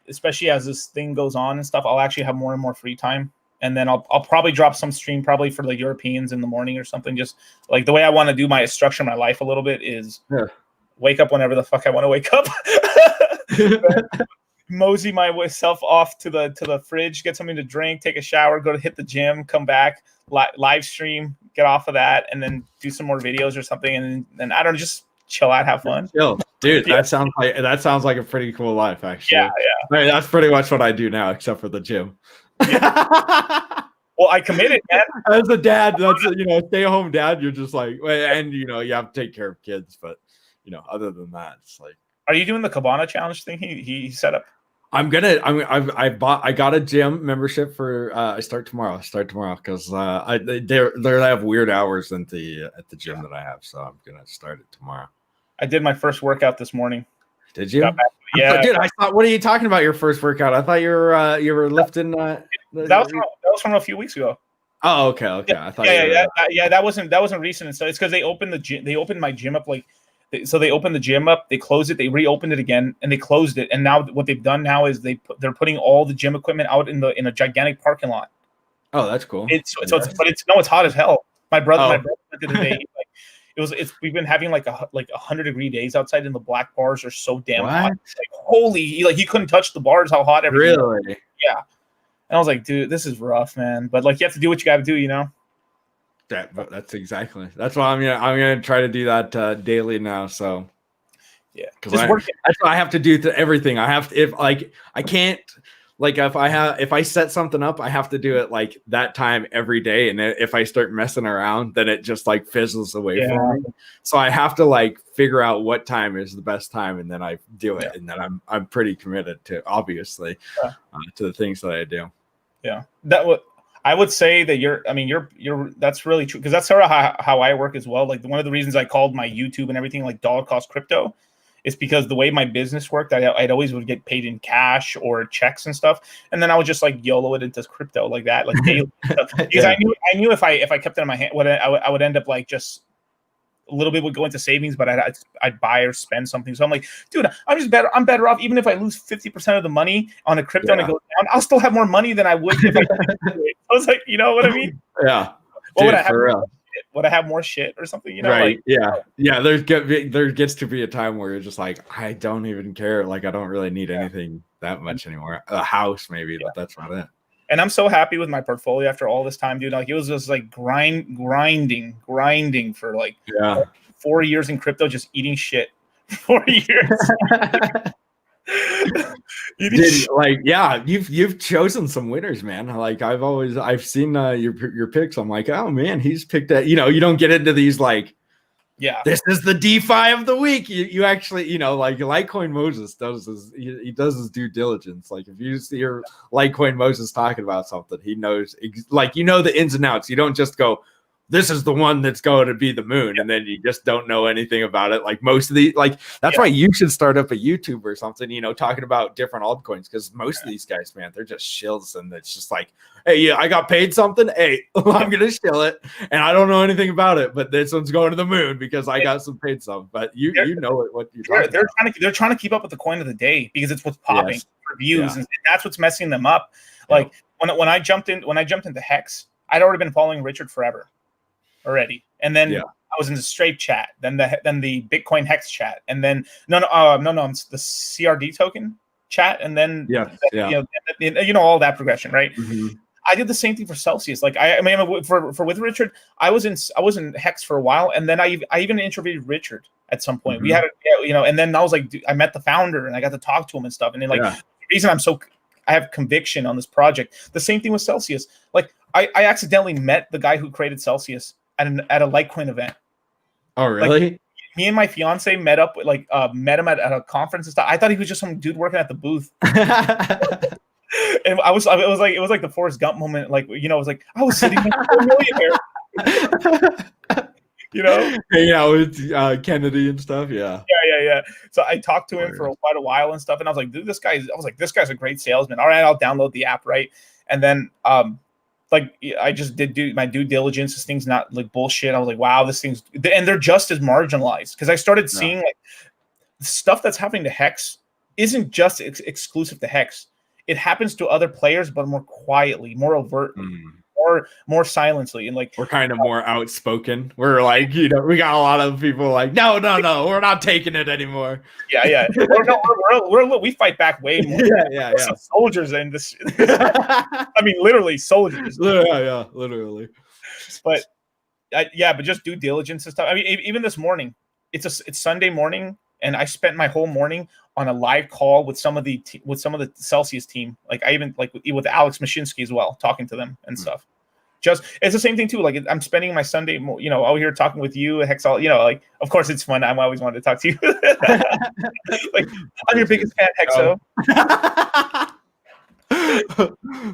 Speaker 1: Especially as this thing goes on and stuff, I'll actually have more and more free time, and then I'll probably drop some stream probably for the Europeans in the morning or something. Just like the way I want to do structure my life a little bit is wake up whenever the fuck I want to wake up, mosey myself off to the fridge, get something to drink, take a shower, go to hit the gym, come back, live stream, get off of that, and then do some more videos or something, and then I don't know, just chill out, have fun.
Speaker 2: Chill. Dude, that sounds like a pretty cool life, actually.
Speaker 1: Yeah.
Speaker 2: I mean, that's pretty much what I do now, except for the gym.
Speaker 1: Yeah. Well, I committed, man.
Speaker 2: As a dad, that's stay-at-home dad. You're just like, and you have to take care of kids, but other than that, it's like
Speaker 1: Are you doing the Cabana challenge thing he set up?
Speaker 2: I got a gym membership for I start tomorrow because they have weird hours at the gym that I have, so I'm gonna start it tomorrow.
Speaker 1: I did my first workout this morning.
Speaker 2: Did you?
Speaker 1: Yeah,
Speaker 2: dude. I thought. What are you talking about? Your first workout? I thought you were lifting.
Speaker 1: That was from a few weeks ago.
Speaker 2: Oh, okay.
Speaker 1: Yeah,
Speaker 2: I thought.
Speaker 1: That wasn't recent. And so it's because they opened the gym. They opened my gym up so they opened the gym up, they closed it, they reopened it again, and they closed it. And now what they've done now is they're putting all the gym equipment out in a gigantic parking lot.
Speaker 2: Oh, that's cool.
Speaker 1: It's hot as hell. My brother went the other day. We've been having like 100-degree days outside, and the black bars are so damn hot. Like, holy, he couldn't touch the bars. How hot everything.
Speaker 2: Really?
Speaker 1: Yeah. And I was like, dude, this is rough, man. But like, you have to do what you got to do, you know.
Speaker 2: That's exactly. That's why I'm gonna try to do that daily now. So
Speaker 1: yeah,
Speaker 2: because that's what I have to do to everything. I have to if I set something up, I have to do it like that time every day. And if I start messing around, then it just like fizzles away from me. So I have to like figure out what time is the best time, and then I do it. And then I'm pretty committed to obviously to the things that I do.
Speaker 1: Yeah, I would say that you're that's really true, because that's sort of how I work as well. Like one of the reasons I called my YouTube and everything like dollar cost crypto is because the way my business worked, I'd always would get paid in cash or checks and stuff, and then I would just like YOLO it into crypto like that, like daily because I knew if I kept it in my hand, I would end up like just a little bit would go into savings, but I'd buy or spend something. So I'm like, dude, I'm better off even if I lose 50% of the money on a crypto and it goes down, I'll still have more money than I would if I was like, you know what I mean?
Speaker 2: Yeah.
Speaker 1: What would I have? For real. Would I have more shit or something? You know,
Speaker 2: right?
Speaker 1: Like,
Speaker 2: yeah. There gets to be a time where you're just like, I don't even care. Like, I don't really need anything that much anymore. A house, maybe, but that's about it.
Speaker 1: And I'm so happy with my portfolio after all this time, dude. Like it was just like grinding for like 4 years in crypto, just eating shit. 4 years.
Speaker 2: You've chosen some winners, man. Like I've seen your picks. I'm like, oh man, he's picked that. You know, you don't get into these like, this is the DeFi of the week. You actually, you know, like Litecoin Moses does he does his due diligence. Like if you hear Litecoin Moses talking about something, he knows like, you know, the ins and outs. You don't just go, this is the one that's going to be the moon, and then you just don't know anything about it. Like most of the that's why you should start up a YouTube or something, you know, talking about different altcoins, because most of these guys, man, they're just shills, and it's just like, hey, I got paid something. Hey, I'm gonna shill it, and I don't know anything about it, but this one's going to the moon because I got some paid some. But you know what you're talking about.
Speaker 1: They're trying to keep up with the coin of the day because it's what's popping for views, and that's what's messing them up. Like when I jumped into Hex, I'd already been following Richard forever. Already, and then I was in the Strafe chat, then the Bitcoin Hex chat, and then no, it's the CRD token chat, and then you know all that progression, right? Mm-hmm. I did the same thing for Celsius. Like I mean, for with Richard, I was in Hex for a while, and then I even interviewed Richard at some point. Mm-hmm. We had and then I was like, dude, I met the founder and I got to talk to him and stuff, and then the reason I have conviction on this project. The same thing with Celsius. Like I accidentally met the guy who created Celsius at a Litecoin event.
Speaker 2: Oh, really?
Speaker 1: Like, me and my fiance met up, met him at a conference and stuff. I thought he was just some dude working at the booth. And it was like the Forrest Gump moment. Like, you know, I was like, I was sitting next to a millionaire. You know?
Speaker 2: Yeah, with Kennedy and stuff. Yeah.
Speaker 1: So I talked to him for quite a while and stuff. And I was like, dude, this guy's a great salesman. All right, I'll download the app, right? And then like I just did my due diligence. This thing's not like bullshit. I was like, wow, this thing's, and they're just as marginalized, because I started seeing like the stuff that's happening to Hex isn't just exclusive to Hex. It happens to other players, but more quietly, more overtly, more silently, and like
Speaker 2: we're kind of more outspoken. We're like, you know, we got a lot of people like, no, we're not taking it anymore.
Speaker 1: Yeah. We fight back way more. Yeah. Some soldiers in this. I mean, literally soldiers.
Speaker 2: Yeah, literally.
Speaker 1: But but just due diligence and stuff. I mean, even this morning, it's Sunday morning, and I spent my whole morning on a live call with some of the Celsius team. Like I even with Alex Mashinsky as well, talking to them and stuff. Just it's the same thing too. Like I'm spending my Sunday, out here talking with you, Hexo. Like of course it's fun. I'm always wanted to talk to you. Like I'm your biggest fan, Hexo.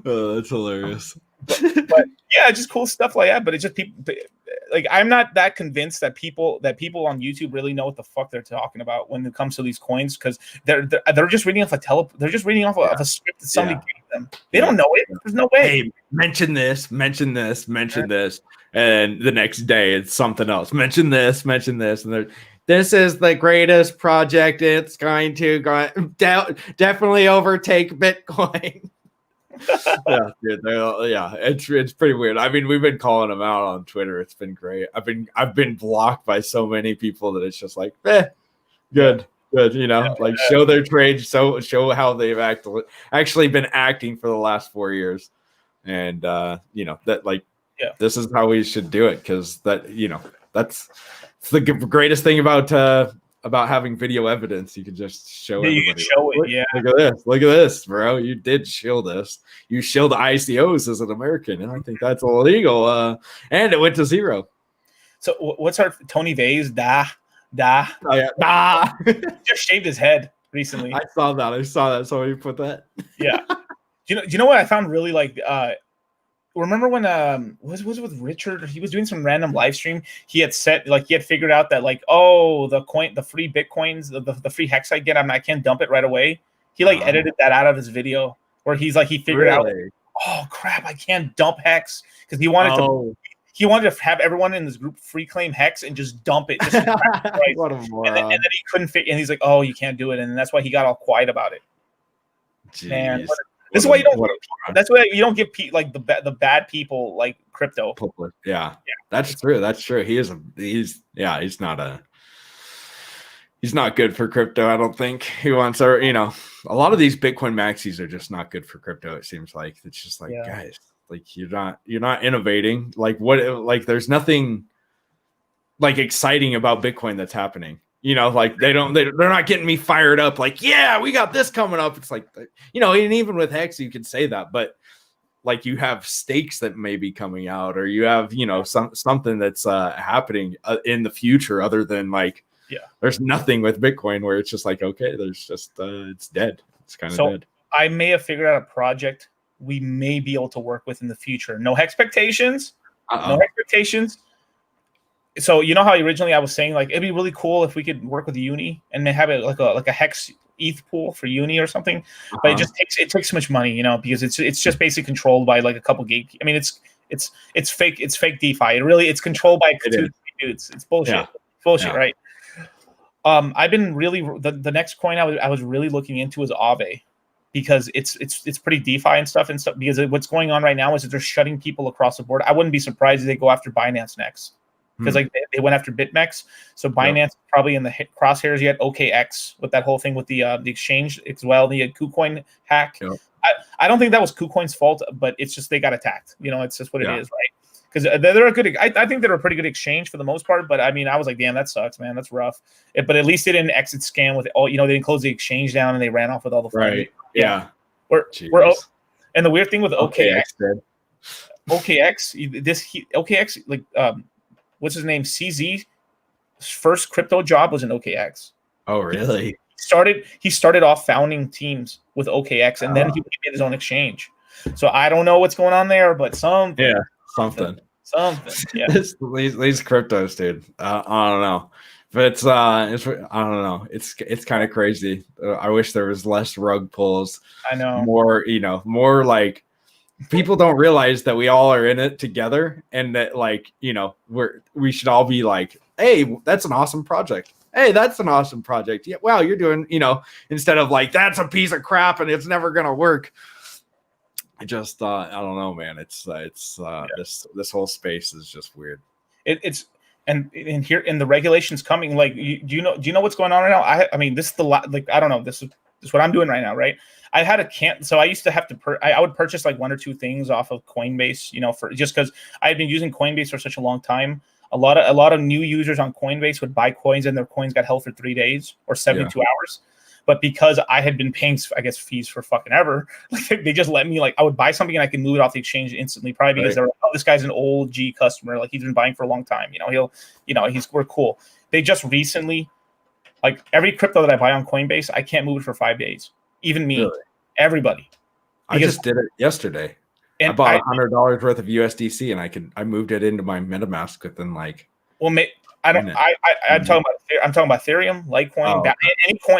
Speaker 2: Oh, that's hilarious.
Speaker 1: But yeah, just cool stuff like that. But it's just people. Like I'm not that convinced that people on YouTube really know what the fuck they're talking about when it comes to these coins, because they're just reading off they're just reading off of a script that somebody gave them. They don't know it. There's no way.
Speaker 2: Hey, mention this, and the next day it's something else. Mention this, and this is the greatest project. It's going to definitely overtake Bitcoin. Yeah, dude, it's pretty weird. I mean, we've been calling them out on Twitter. It's been great. I've been blocked by so many people that it's just like, good, like show their trade, show how they've actually been acting for the last 4 years, and this is how we should do it, because that's the greatest thing about having video evidence. You can just show it.
Speaker 1: You can show it. Yeah.
Speaker 2: Look at this, bro. You did shill this. You shilled the ICOs as an American, and I think that's illegal. And it went to zero.
Speaker 1: So what's our Tony Vase? Da.
Speaker 2: Oh yeah. Da.
Speaker 1: Just shaved his head recently.
Speaker 2: I saw that. Somebody put that.
Speaker 1: Yeah. Do you know what I found really like? Remember when was it with Richard? He was doing some random live stream. He had figured out that the free Bitcoins, the free hex I get, I can't dump it right away. He edited that out of his video where he figured out, oh crap, I can't dump hex, because he wanted to have everyone in this group free claim hex and just dump it.
Speaker 2: What a moron.
Speaker 1: And then he couldn't fit, and he's like, oh, you can't do it, and that's why he got all quiet about it.
Speaker 2: Jeez.
Speaker 1: Man. This is why you don't. That's why you don't give the bad people like crypto.
Speaker 2: Yeah, that's true. That's true. He's not good for crypto. I don't think he wants a lot of these Bitcoin maxis are just not good for crypto. It seems like it's just like, guys, like you're not innovating. Like there's nothing like exciting about Bitcoin that's happening. Like they're not getting me fired up. Like, yeah, we got this coming up. It's like, and even with Hex, you can say that, but like you have stakes that may be coming out, or you have, something that's happening in the future other than there's nothing with Bitcoin where it's just like, okay, there's just, it's dead. It's kind of dead.
Speaker 1: I may have figured out a project we may be able to work with in the future. No expectations. No expectations. So you know how originally I was saying it'd be really cool if we could work with Uni and have it like a Hex ETH pool for Uni or something, but it takes so much money, because it's just basically controlled by a couple gate. I mean, it's fake DeFi. It's controlled by two dudes. It's bullshit.
Speaker 2: Yeah.
Speaker 1: Bullshit, right? I've been really the next coin I was really looking into is Aave, because it's pretty DeFi and stuff, because what's going on right now is that they're shutting people across the board. I wouldn't be surprised if they go after Binance next. Because they went after BitMEX, so Binance probably in the crosshairs. You had OKX with that whole thing with the exchange as well. The KuCoin hack. Yep. I don't think that was KuCoin's fault, but it's just they got attacked. It's just what it is, right? Because they're a good. I think they're a pretty good exchange for the most part. But I mean, I was like, damn, that sucks, man. That's rough. But at least they didn't exit scam with all. They didn't close the exchange down and they ran off with all the funds.
Speaker 2: Right. Yeah.
Speaker 1: And the weird thing with OKX, OKX what's his name? CZ's first crypto job was in OKX.
Speaker 2: Oh, really?
Speaker 1: He started off founding teams with OKX, and then he made his own exchange. So I don't know what's going on there, but something.
Speaker 2: Yeah, something.
Speaker 1: Yeah.
Speaker 2: These cryptos, dude. I don't know, but it's I don't know. It's kind of crazy. I wish there was less rug pulls.
Speaker 1: I know.
Speaker 2: More like. People don't realize that we all are in it together, and that we should all be like, hey, that's an awesome project. Hey, that's an awesome project. Yeah, wow, you're doing, instead of like, that's a piece of crap and it's never gonna work. I just I don't know, man. This whole space is just weird.
Speaker 1: It's and here in the regulations coming, do you know what's going on right now? I mean, this is I don't know. This is what I'm doing right now, right? I had so I used to have to I would purchase one or two things off of Coinbase, for just because I had been using Coinbase for such a long time. A lot of new users on Coinbase would buy coins and their coins got held for 3 days or 72 hours. But because I had been paying, I guess, fees for fucking ever, like they just let me, like, I would buy something and I could move it off the exchange instantly, probably because they're like, oh, this guy's an old G customer, like he's been buying for a long time, we're cool. They just recently, like every crypto that I buy on Coinbase, I can't move it for 5 days. Even me, everybody.
Speaker 2: I just did it yesterday. I bought $100 worth of USDC and I moved it into my MetaMask within like.
Speaker 1: Well, I'm talking about Ethereum, Litecoin,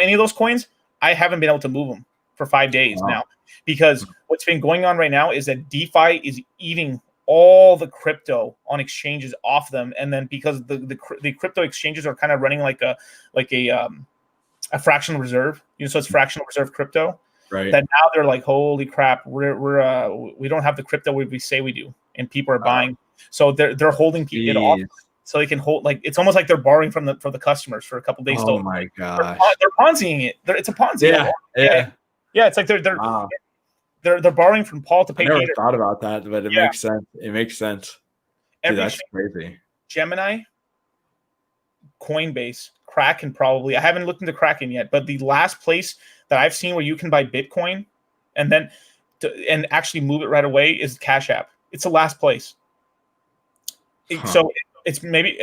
Speaker 1: any of those coins. I haven't been able to move them for 5 days now, because what's been going on right now is that DeFi is eating all the crypto on exchanges off them, and then because the crypto exchanges are kind of running like a fractional reserve, so it's fractional reserve crypto.
Speaker 2: Right.
Speaker 1: That now they're like, holy crap, we don't have the crypto we say we do, and people are buying, so they're holding it off. So they can hold, like, it's almost like they're borrowing from the customers for a couple of days.
Speaker 2: Oh my gosh,
Speaker 1: they're Ponziing it. It's a Ponzi. Yeah. It's like they're borrowing from Paul to pay
Speaker 2: Peter. I never
Speaker 1: Peter.
Speaker 2: thought about that, but it makes sense. It makes sense. Dude, that's crazy.
Speaker 1: Gemini, Coinbase, Kraken probably. I haven't looked into Kraken yet, but the last place that I've seen where you can buy Bitcoin and then and actually move it right away is Cash App. It's the last place. So it's maybe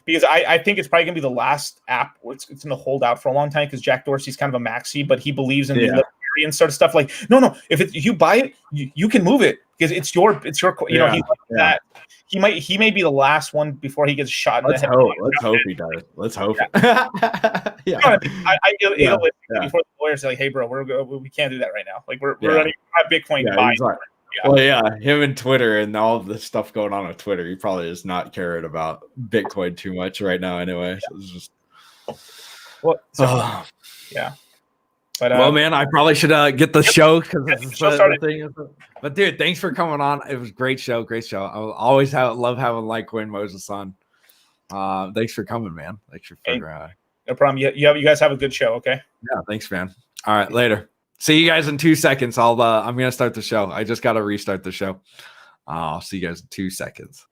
Speaker 1: because I think it's probably gonna be the last app where it's gonna hold out for a long time, because Jack Dorsey's kind of a maxi, but he believes in the libertarian sort of stuff. Like, no, if you buy it, you can move it because it's your he's like that. He may be the last one before he gets shot in the head.
Speaker 2: Let's hope he does. Let's hope.
Speaker 1: Before the lawyers say, like, hey bro, we can't do that right now. Like we're running Bitcoin to buy.
Speaker 2: Him and Twitter and all of the stuff going on Twitter, he probably is not caring about Bitcoin too much right now anyway. So it's just But well, man, I probably should get the show because the thing. But dude, thanks for coming on. It was a great show. I will always love having Litecoin Moses on. Thanks for coming, man. Thanks for
Speaker 1: no problem. You guys have a good show. Okay.
Speaker 2: Yeah. Thanks, man. All right. Later. See you guys in 2 seconds. I'm gonna start the show. I just got to restart the show. I'll see you guys in 2 seconds.